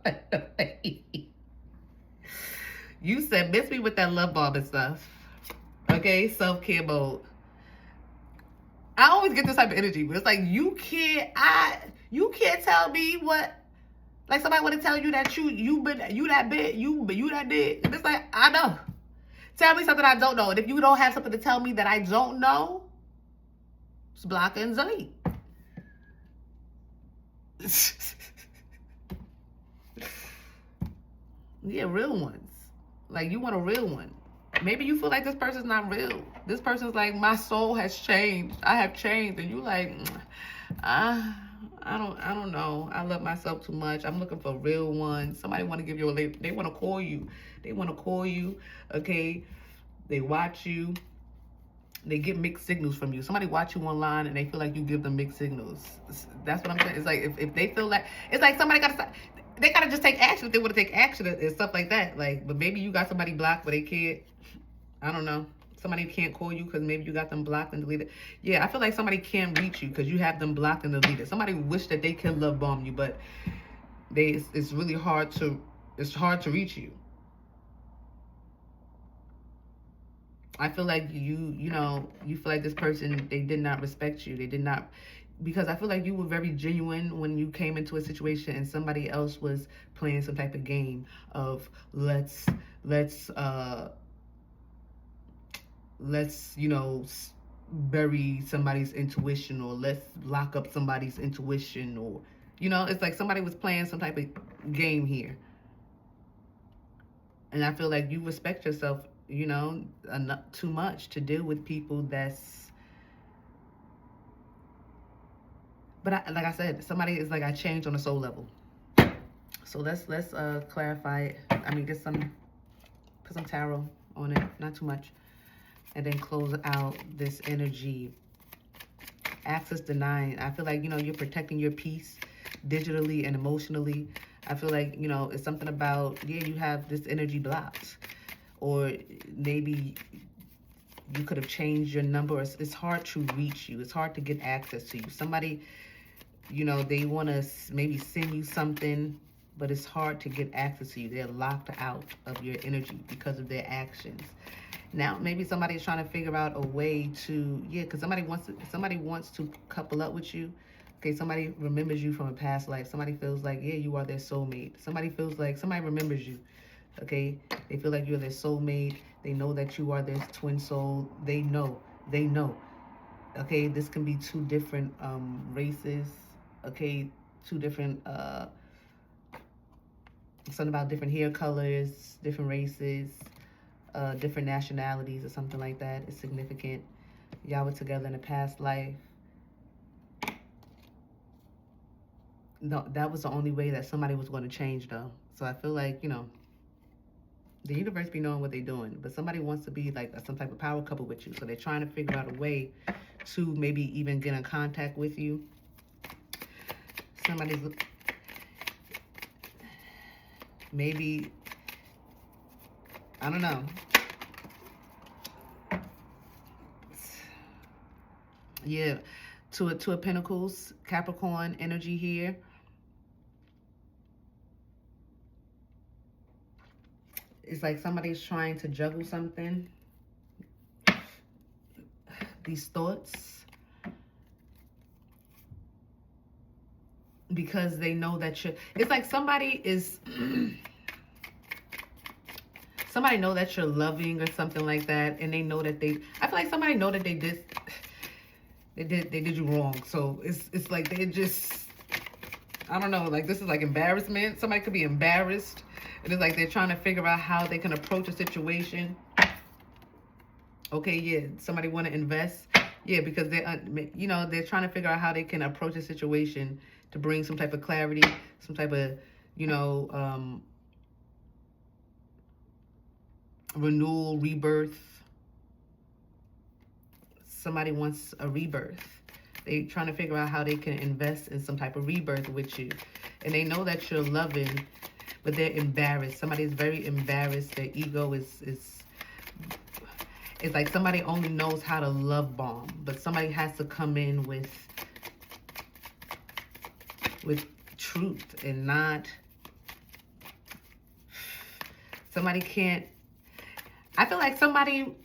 you said miss me with that love bomb and stuff. Okay, self-care mode. I always get this type of energy, but it's like you can't tell me what, like somebody want to tell you that you that big, you that big. And it's like, I know. Tell me something I don't know. And if you don't have something to tell me that I don't know, it's block and delete. Yeah, real ones. Like, you want a real one. Maybe you feel like this person's not real. This person's like, my soul has changed. I have changed. And you like, I don't know. I love myself too much. I'm looking for a real one. Somebody want to give you they want to call you. They want to call you. Okay. They watch you. They get mixed signals from you. Somebody watch you online and they feel like you give them mixed signals. That's what I'm saying. It's like if they feel like, it's like somebody got to stop. They got to just take action if they want to take action and stuff like that. Like, but maybe you got somebody blocked but they can't. I don't know. Somebody can't call you because maybe you got them blocked and deleted. Yeah, I feel like somebody can't reach you because you have them blocked and deleted. Somebody wish that they can love bomb you, but it's really hard to reach you. I feel like you feel like this person, they did not respect you. They did not, because I feel like you were very genuine when you came into a situation and somebody else was playing some type of game of let's bury somebody's intuition, or let's lock up somebody's intuition, or it's like somebody was playing some type of game here. And I feel like you respect yourself, enough, too much to deal with people that's, but like I said, somebody is like, I changed on a soul level. So let's clarify it. I mean, put some tarot on it, not too much. And then close out this energy. Access denied. I feel like, you're protecting your peace digitally and emotionally. I feel like, it's something about, you have this energy blocked. Or maybe you could have changed your number. It's hard to reach you. It's hard to get access to you. Somebody, they want to maybe send you something, but it's hard to get access to you. They're locked out of your energy because of their actions. Now, maybe somebody's trying to figure out a way to, because somebody wants to couple up with you. Okay, somebody remembers you from a past life. Somebody feels like, you are their soulmate. Somebody feels like somebody remembers you. Okay, they feel like you're their soulmate. They know that you are their twin soul. They know. Okay, this can be two different races. Okay, two different, something about different hair colors, different races, different nationalities or something like that. It's significant. Y'all were together in a past life. No, that was the only way that somebody was going to change, though. So I feel like, the universe be knowing what they're doing, but somebody wants to be like some type of power couple with you. So they're trying to figure out a way to maybe even get in contact with you. Somebody's maybe, I don't know. Yeah, Two of Pentacles, Capricorn energy here. It's like somebody's trying to juggle something. These thoughts. Because they know that it's like somebody is, somebody know that you're loving or something like that. And they know that I feel like somebody know that they did you wrong. So it's like they just, I don't know, like this is like embarrassment. Somebody could be embarrassed. And it's like they're trying to figure out how they can approach a situation. Okay, somebody want to invest. Because they're trying to figure out how they can approach a situation to bring some type of clarity, some type of, renewal, rebirth. Somebody wants a rebirth. They're trying to figure out how they can invest in some type of rebirth with you. And they know that you're loving, but they're embarrassed. Somebody's very embarrassed. Their ego is it's like somebody only knows how to love bomb, but somebody has to come in with truth and not, somebody can't, I feel like somebody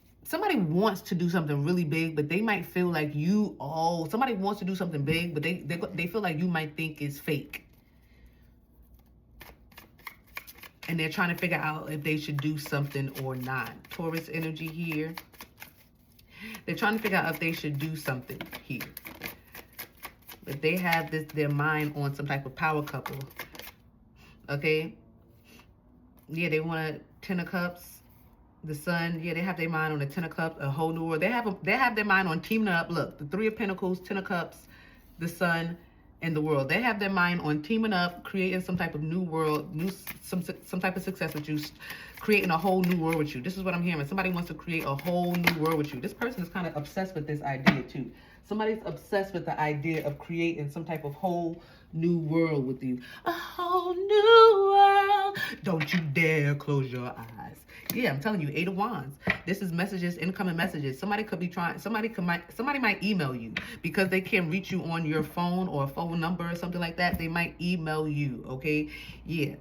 wants to do something really big, but they might feel like somebody wants to do something big, but they feel like you might think it's fake. And they're trying to figure out if they should do something or not. Taurus energy here. They're trying to figure out if they should do something here. But they have their mind on some type of power couple. Okay? They want a 10 of Cups. The Sun, yeah, they have their mind on the Ten of Cups, a whole new world. They have their mind on teaming up. Look, the Three of Pentacles, Ten of Cups, the Sun, and the World. They have their mind on teaming up, creating some type of new world, some type of success with you, creating a whole new world with you. This is what I'm hearing. Somebody wants to create a whole new world with you. This person is kind of obsessed with this idea too. Somebody's obsessed with the idea of creating some type of whole new world with you. A whole new world. Don't you dare close your eyes. Yeah, I'm telling you, Eight of Wands. This is messages, incoming messages. Somebody could be trying, somebody might email you because they can't reach you on your phone or a phone number or something like that. They might email you, okay? Yeah.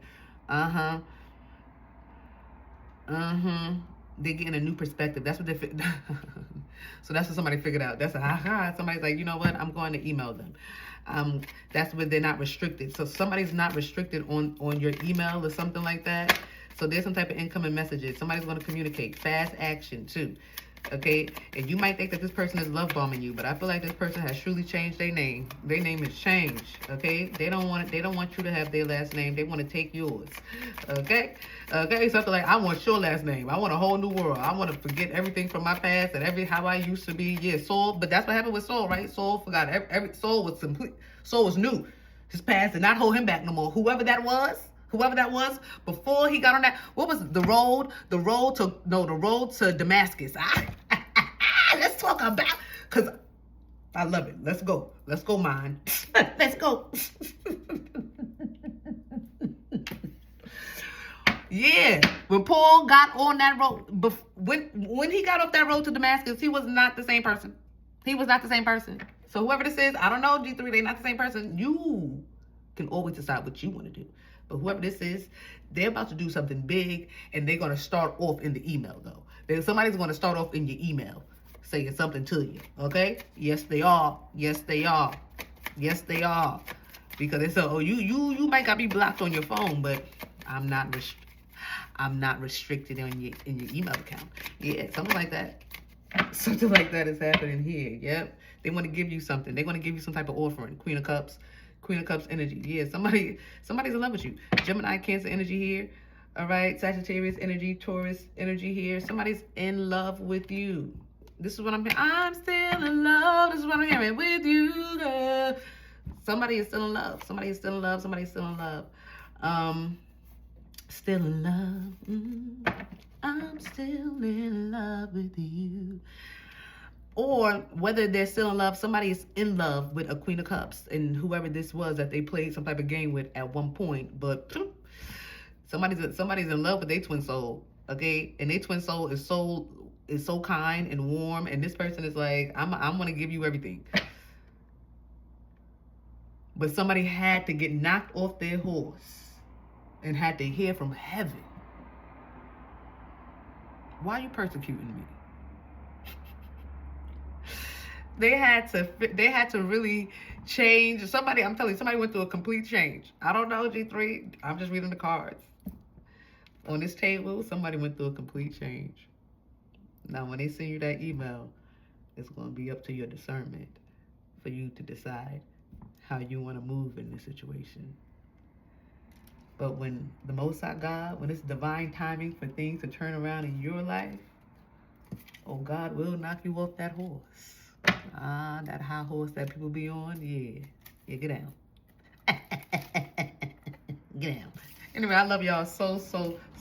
They're getting a new perspective. That's what they so that's what somebody figured out. That's somebody's like, you know what? I'm going to email them. That's when they're not restricted. So somebody's not restricted on your email or something like that. So there's some type of incoming messages. Somebody's going to communicate. Fast action too. Okay? And you might think that this person is love bombing you, but I feel like this person has truly changed their name. Their name is changed. Okay? They don't want you to have their last name. They want to take yours. Okay? Okay? Something like, I want your last name. I want a whole new world. I want to forget everything from my past and how I used to be. Yeah, Saul. But that's what happened with Saul, right? Saul forgot. Saul was complete. Saul was new. His past did not hold him back no more. Whoever that was, before he got on that, what was it? The road to Damascus. Let's talk about, because I love it. Let's go, mine. Let's go. Yeah, when Paul got on that road, when he got off that road to Damascus, he was not the same person. So whoever this is, I don't know, G3, they're not the same person. You can always decide what you want to do. But whoever this is, they're about to do something big, and they're going to start off in the email, though. Somebody's going to start off in your email saying something to you, okay? Yes, they are. Yes, they are. Yes, they are. Because they say, oh, you might got me blocked on your phone, but I'm not restricted in your email account. Yeah, something like that. Something like that is happening here. Yep. They want to give you something. They're going to give you some type of offering. Queen of Cups energy. Yeah, somebody's in love with you. Gemini, Cancer energy here. All right, Sagittarius energy, Taurus energy here. Somebody's in love with you. This is what I'm hearing. I'm still in love. This is what I'm hearing with you, girl. Somebody is still in love. Somebody's still in love. Still in love. I'm still in love with you. Or whether they're still in love, somebody is in love with a Queen of Cups, and whoever this was that they played some type of game with at one point. But somebody's in love with their twin soul, okay? And their twin soul is so kind and warm, and this person is like, I'm gonna give you everything. But somebody had to get knocked off their horse and had to hear from heaven. Why are you persecuting me? They had to really change. Somebody, I'm telling you, somebody went through a complete change. I don't know, G3. I'm just reading the cards. On this table, somebody went through a complete change. Now, when they send you that email, it's going to be up to your discernment for you to decide how you want to move in this situation. But when the Most High God, when it's divine timing for things to turn around in your life, oh, God will knock you off that horse. That high horse that people be on, yeah, get down. Get down. Anyway, I love y'all so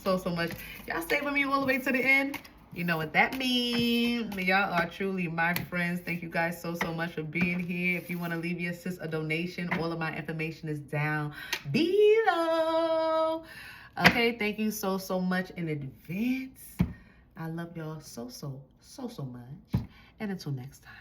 much. Y'all stay with me all the way to the end. You know what that means. Y'all are truly my friends. Thank you guys so much for being here. If you want to leave your sis a donation, all of my information is down below. Okay, thank you so much in advance. I love y'all so much. And until next time,